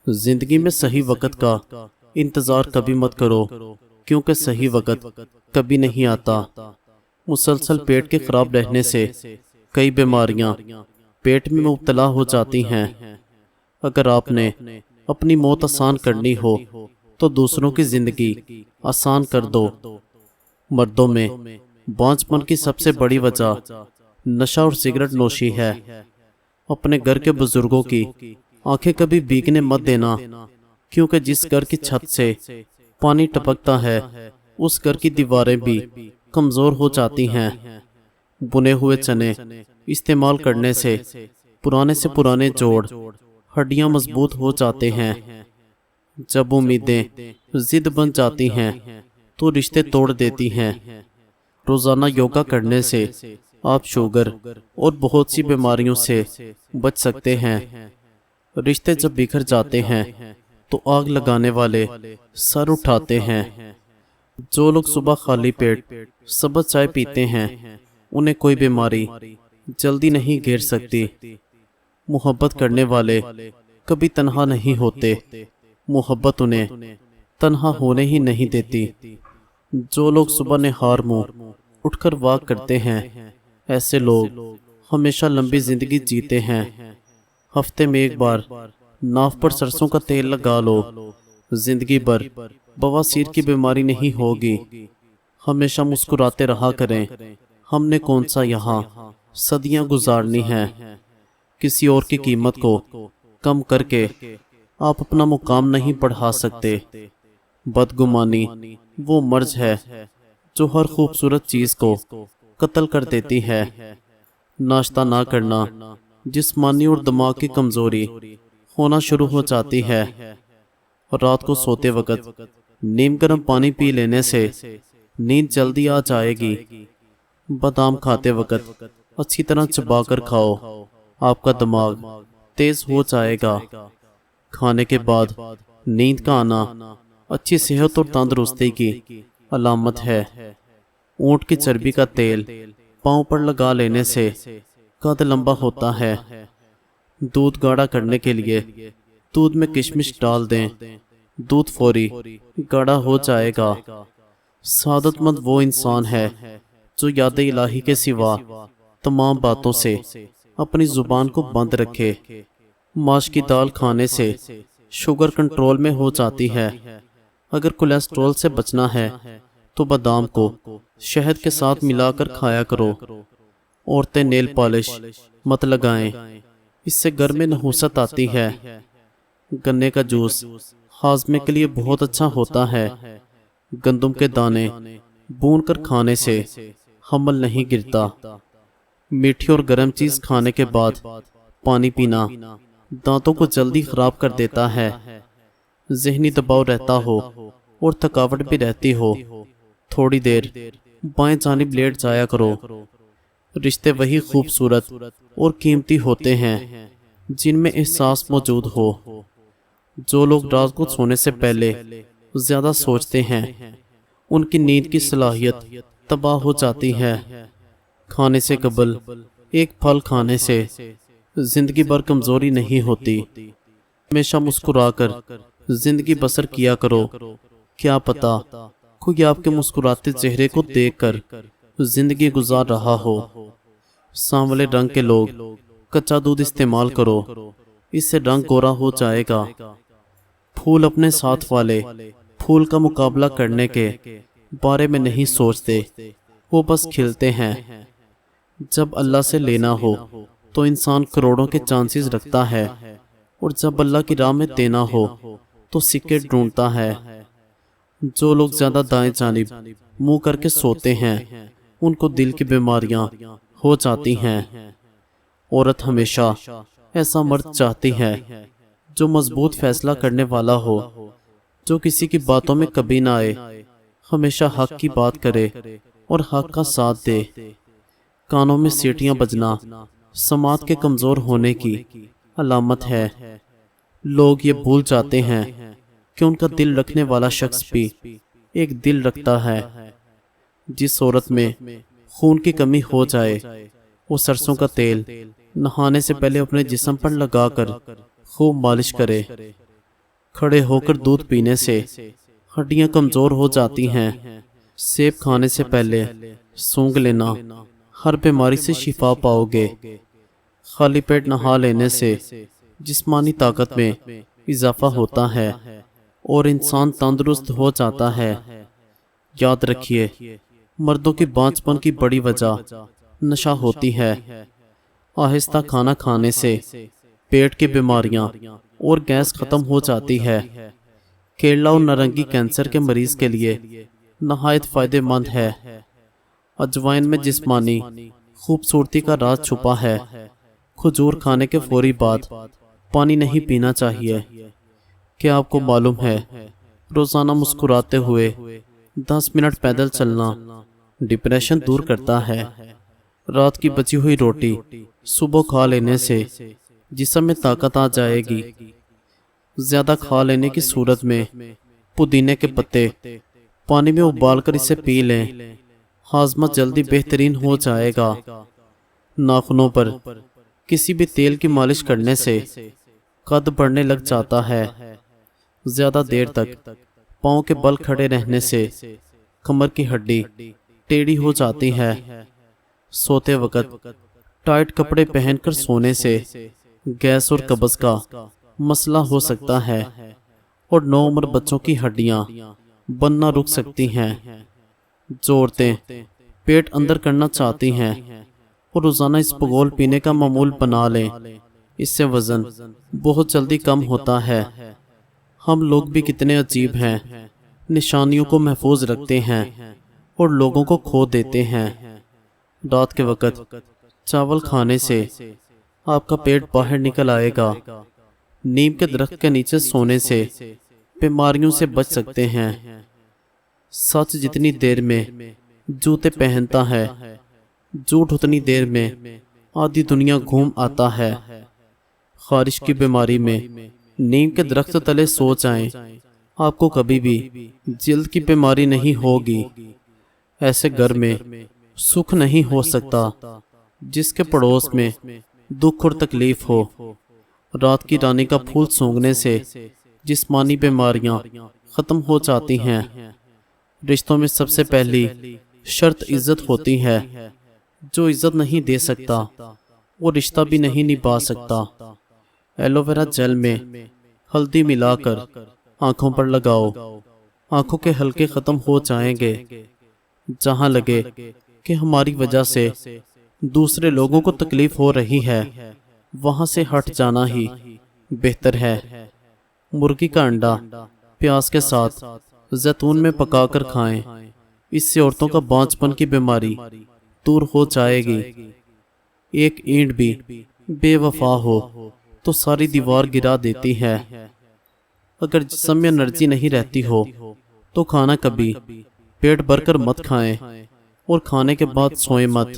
زندگی میں صحیح وقت کا انتظار کبھی مت کرو، کیونکہ صحیح وقت کبھی نہیں آتا۔ مسلسل پیٹ کے خراب رہنے سے کئی بیماریاں پیٹ میں مبتلا ہو جاتی ہیں۔ اگر آپ نے اپنی موت آسان کرنی ہو تو دوسروں کی زندگی آسان کر دو۔ مردوں میں بانجھ پن کی سب سے بڑی وجہ نشہ اور سگریٹ نوشی ہے۔ اپنے گھر کے بزرگوں کی آنکھیں کبھی بھیگنے مت دینا، کیونکہ جس گھر کی چھت سے پانی ٹپکتا ہے اس گھر کی دیواریں بھی کمزور ہو جاتی ہیں۔ بنے ہوئے چنے استعمال کرنے سے پرانے جوڑ ہڈیاں مضبوط ہو جاتے ہیں۔ جب امیدیں ضد بن جاتی ہیں تو رشتے توڑ دیتی ہیں۔ روزانہ یوگا کرنے سے آپ شوگر اور بہت سی بیماریوں سے بچ سکتے ہیں۔ رشتے جب بکھر جاتے ہیں تو آگ لگانے والے سر اٹھاتے ہیں۔ جو لوگ صبح خالی پیٹ سبز چائے پیتے ہیں انہیں کوئی بیماری جلدی نہیں گھیر سکتی۔ محبت کرنے والے کبھی تنہا نہیں ہوتے، محبت انہیں تنہا ہونے ہی نہیں دیتی۔ جو لوگ صبح نہار منہ اٹھ کر واک کرتے ہیں ایسے لوگ ہمیشہ لمبی زندگی جیتے ہیں۔ ہفتے میں ایک بار ناف پر سرسوں کا تیل لگا لو، زندگی بھر بواسیر کی بیماری نہیں ہوگی۔ ہمیشہ مسکراتے رہا کریں، ہم نے کون سا یہاں صدیاں گزارنی ہیں۔ کسی اور کی قیمت کو کم کر کے آپ اپنا مقام نہیں بڑھا سکتے۔ بدگمانی وہ مرض ہے جو ہر خوبصورت چیز کو قتل کر دیتی ہے۔ ناشتہ نہ کرنا جسمانی اور دماغ کی کمزوری ہونا شروع ہو جاتی ہے۔ رات کو سوتے وقت نیم گرم پانی پی لینے سے نیند جلدی آ جائے گی۔ بادام کھاتے وقت اچھی طرح چبا کر کھاؤ، آپ کا دماغ تیز ہو جائے گا۔ کھانے کے بعد نیند کا آنا اچھی صحت اور تندرستی کی علامت ہے۔ اونٹ کی چربی کا تیل پاؤں پر لگا لینے سے قد لمبا ہوتا ہے۔ دودھ گاڑھا کرنے کے لیے دودھ میں کشمش ڈال دیں، دودھ فوری گاڑھا ہو جائے گا۔ سعادت مند وہ انسان ہے جو یاد الہی کے سوا تمام باتوں سے اپنی زبان کو بند رکھے۔ ماش کی دال کھانے سے شوگر کنٹرول میں ہو جاتی ہے۔ اگر کولیسٹرول سے بچنا ہے تو بادام کو شہد کے ساتھ ملا کر کھایا کرو۔ عورتیں نیل پالش مت لگائیں، اس سے گھر میں نحوست آتی ہے۔ گنے کا جوس ہاضمے کے لیے بہت اچھا ہوتا ہے۔ گندم کے دانے بھون کر کھانے سے حمل نہیں گرتا۔ میٹھی اور گرم چیز کھانے کے بعد پانی پینا دانتوں کو جلدی خراب کر دیتا ہے۔ ذہنی دباؤ رہتا ہو اور تھکاوٹ بھی رہتی ہو، تھوڑی دیر بائیں جانب لیٹ جایا کرو۔ رشتے وہی خوبصورت اور قیمتی ہوتے ہیں جن میں احساس موجود ہو۔ جو لوگ رات کو سونے سے پہلے زیادہ سوچتے ہیں ان کی نیند کی صلاحیت تباہ ہو جاتی ہے۔ کھانے سے قبل ایک پھل کھانے سے زندگی بھر کمزوری نہیں ہوتی۔ ہمیشہ مسکرا کر زندگی بسر کیا کرو، کیا پتہ کوئی آپ کے مسکراتے چہرے کو دیکھ کر زندگی گزار رہا ہو۔ سانولے رنگ کے لوگ کچا دودھ استعمال کرو، اس سے رنگ گورا ہو جائے گا۔ پھول اپنے ساتھ والے پھول کا مقابلہ کرنے کے بارے میں نہیں سوچتے، وہ بس کھلتے ہیں۔ جب اللہ سے لینا ہو تو انسان کروڑوں کے چانسز رکھتا ہے، اور جب اللہ کی راہ میں دینا ہو تو سکے ڈھونڈتا ہے۔ جو لوگ زیادہ دائیں جانب منہ کر کے سوتے ہیں ان کو دل کی بیماریاں ہو جاتی ہیں۔ عورت ہمیشہ ایسا مرد چاہتی ہے جو مضبوط فیصلہ کرنے والا ہو، جو کسی کی باتوں میں کبھی نہ آئے، ہمیشہ حق کی بات کرے اور حق کا ساتھ دے۔ کانوں میں سیٹیاں بجنا سماعت کے کمزور ہونے کی علامت ہے۔ لوگ یہ بھول جاتے ہیں کہ ان کا دل رکھنے والا شخص بھی ایک دل رکھتا ہے۔ جس عورت میں خون کی کمی ہو جائے وہ سرسوں کا تیل نہانے سے پہلے اپنے جسم پر لگا کر خوب مالش کرے۔ کھڑے ہو کر دودھ پینے سے ہڈیاں کمزور ہو جاتی ہیں۔ سیب کھانے سے پہلے سونگھ لینا، ہر بیماری سے شفا پاؤ گے۔ خالی پیٹ نہا لینے سے جسمانی طاقت میں اضافہ ہوتا ہے اور انسان تندرست ہو جاتا ہے۔ یاد رکھیے، مردوں کی بانجھ پن کی بڑی وجہ نشہ ہوتی ہے۔ آہستہ کھانا کھانے سے پیٹ کی بیماریاں اور گیس ختم ہو جاتی ہے۔ کیلا اور نارنگی کینسر کے مریض کے لیے نہایت فائدہ مند ہے۔ اجوائن میں جسمانی خوبصورتی کا راز چھپا ہے۔ کھجور کھانے کے فوری بعد پانی نہیں پینا چاہیے۔ کیا آپ کو معلوم ہے روزانہ مسکراتے ہوئے 10 منٹ پیدل چلنا ڈپریشن دور کرتا ہے۔ رات کی بچی ہوئی روٹی صبح کھا لینے سے جسم میں طاقت آ جائے گی۔ زیادہ کھا لینے کی صورت میں پودینے کے پتے پانی میں ابال کر اسے پی لیں، ہاضمہ جلدی بہترین ہو جائے گا۔ ناخنوں پر کسی بھی تیل کی مالش کرنے سے قد بڑھنے لگ جاتا ہے۔ زیادہ دیر تک پاؤں کے بل کھڑے رہنے سے کمر کی ہڈی ٹیڑھی ہو جاتی ہے۔ سوتے وقت ٹائٹ کپڑے پہن کر سونے سے گیس اور قبض کا مسئلہ ہو سکتا ہے اور نوعمر بچوں کی ہڈیاں بننا رک سکتی ہیں۔ جو عورتیں پیٹ اندر کرنا چاہتی ہیں اور روزانہ اسپغول پینے کا معمول بنا لیں، اس سے وزن بہت جلدی کم ہوتا ہے۔ ہم لوگ بھی کتنے عجیب ہیں، نشانیوں کو محفوظ رکھتے ہیں اور لوگوں کو کھو دیتے ہیں۔ رات کے وقت چاول کھانے سے آپ کا پیٹ باہر نکل آئے گا۔ نیم کے درخت کے نیچے سونے سے بیماریوں سے بچ سکتے ہیں۔ سچ جتنی دیر میں جوتے پہنتا ہے، جھوٹ اتنی دیر میں آدھی دنیا گھوم آتا ہے۔ خارش کی بیماری میں نیم کے درخت تلے سو جائیں، آپ کو کبھی بھی جلد کی بیماری نہیں ہوگی۔ ایسے گھر میں سکھ نہیں ہو سکتا جس کے پڑوس میں دکھ اور تکلیف ہو۔ رات کی رانی کا پھول سونگھنے سے جسمانی بیماریاں ختم ہو جاتی ہیں۔ رشتوں میں سب سے پہلی شرط عزت ہوتی ہے۔ جو عزت نہیں دے سکتا وہ رشتہ بھی نہیں نبھا سکتا۔ ایلو ویرا جیل میں ہلدی ملا کر آنکھوں پر لگاؤ، آنکھوں کے حلقے ختم ہو جائیں گے۔ جہاں لگے کہ ہماری وجہ سے دوسرے لوگوں کو تکلیف ہو رہی ہے، وہاں سے ہٹ جانا ہی بہتر ہے۔ مرغی کا انڈا پیاز کے ساتھ زیتون میں پکا کر کھائیں، اس سے عورتوں کا بانجھ پن کی بیماری دور ہو جائے گی۔ ایک اینٹ بھی بے وفا ہو تو ساری دیوار گرا دیتی ہے۔ اگر جسم میں انرجی نہیں رہتی ہو تو کھانا کبھی پیٹ بھر کر مت کھائیں اور کھانے کے بعد سوئیں مت۔